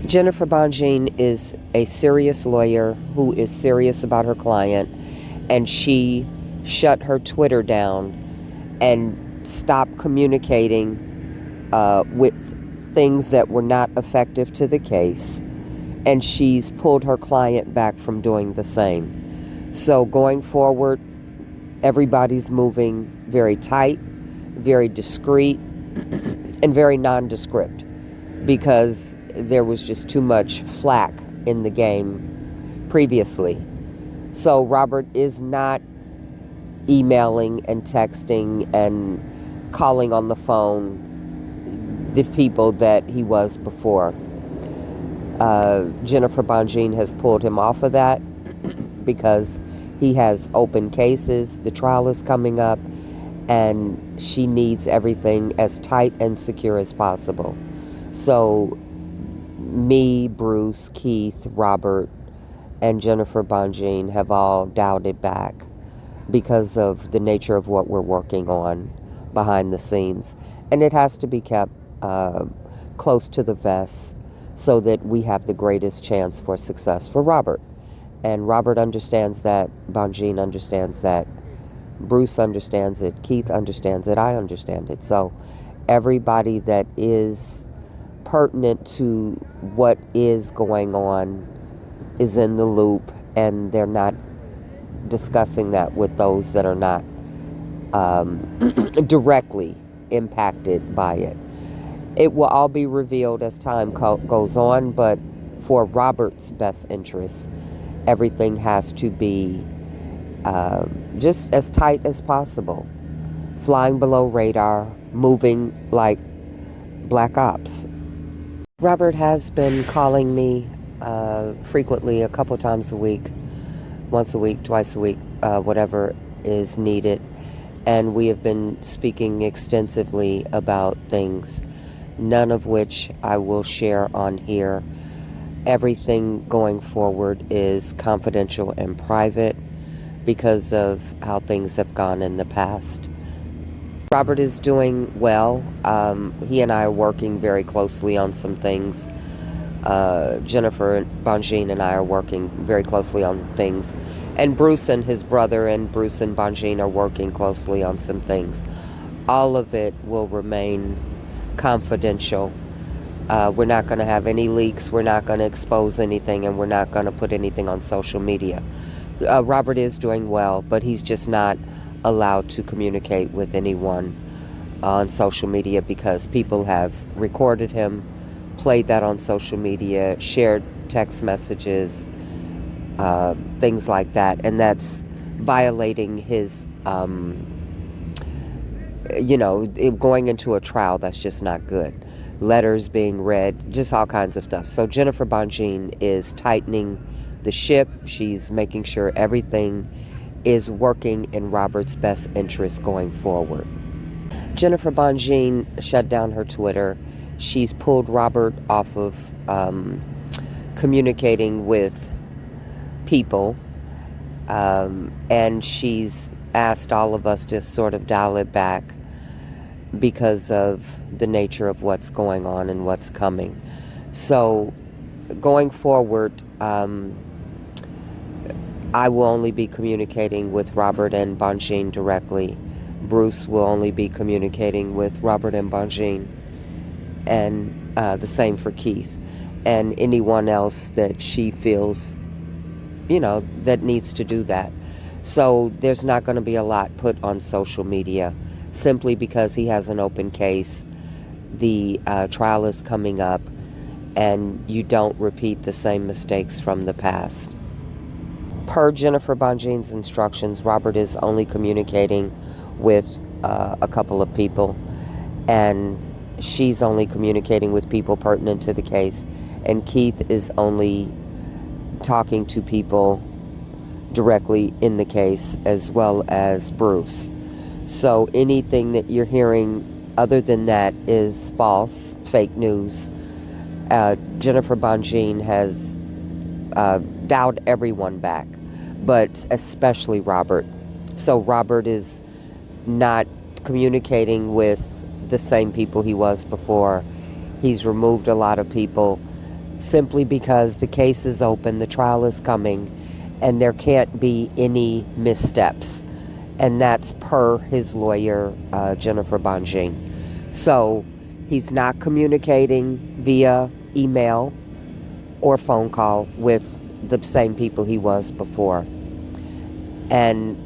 Jennifer Bonjean is a serious lawyer who is serious about her client, and she shut her Twitter down and stopped communicating with things that were not effective to the case, and she's pulled her client back from doing the same. So going forward, everybody's moving very tight, very discreet, and very nondescript because there was just too much flack in the game previously. So Robert is not emailing and texting and calling on the phone the people that he was before. Jennifer Bonjean has pulled him off of that because he has open cases. The trial is coming up, and she needs everything as tight and secure as possible. So me, Bruce, Keith, Robert, and Jennifer Bonjean have all dialed it back because of the nature of what we're working on behind the scenes. And it has to be kept close to the vest so that we have the greatest chance for success for Robert. And Robert understands that, Bonjean understands that, Bruce understands it, Keith understands it, I understand it. So everybody that is pertinent to what is going on is in the loop, and they're not discussing that with those that are not directly impacted by it. It will all be revealed as time goes on, but for Robert's best interest, everything has to be just as tight as possible, flying below radar, moving like black ops. Robert has been calling me frequently, a couple times a week, once a week, twice a week, whatever is needed. And we have been speaking extensively about things, none of which I will share on here. Everything going forward is confidential and private because of how things have gone in the past. Robert is doing well. He and I are working very closely on some things. Jennifer Bonjean and I are working very closely on things. And Bruce and his brother and Bruce and Bonjean are working closely on some things. All of it will remain confidential. We're not going to have any leaks. We're not going to expose anything, and we're not going to put anything on social media. Robert is doing well, but he's just not allowed to communicate with anyone on social media because people have recorded him, played that on social media, shared text messages, things like that, and that's violating his going into a trial. That's just not good. Letters being read, just all kinds of stuff. So Jennifer Bonjean is tightening the ship. She's making sure everything is working in Robert's best interest going forward. Jennifer Bonjean shut down her Twitter. She's pulled Robert off of communicating with people, and she's asked all of us to sort of dial it back because of the nature of what's going on and what's coming. So going forward, I will only be communicating with Robert and Bonjean directly. Bruce will only be communicating with Robert and Bonjean, and the same for Keith and anyone else that she feels, that needs to do that. So there's not going to be a lot put on social media simply because he has an open case. The trial is coming up, and you don't repeat the same mistakes from the past. Per Jennifer Bonjean's instructions, Robert is only communicating with a couple of people, and she's only communicating with people pertinent to the case, and Keith is only talking to people directly in the case, as well as Bruce. So anything that you're hearing other than that is false, fake news. Jennifer Bonjean has dialed everyone back, but especially Robert. So Robert is not communicating with the same people he was before. He's removed a lot of people. simply because the case is open, the trial is coming, and there can't be any missteps. And that's per his lawyer, Jennifer Bonjean. So he's not communicating via email or phone call with the same people he was before. And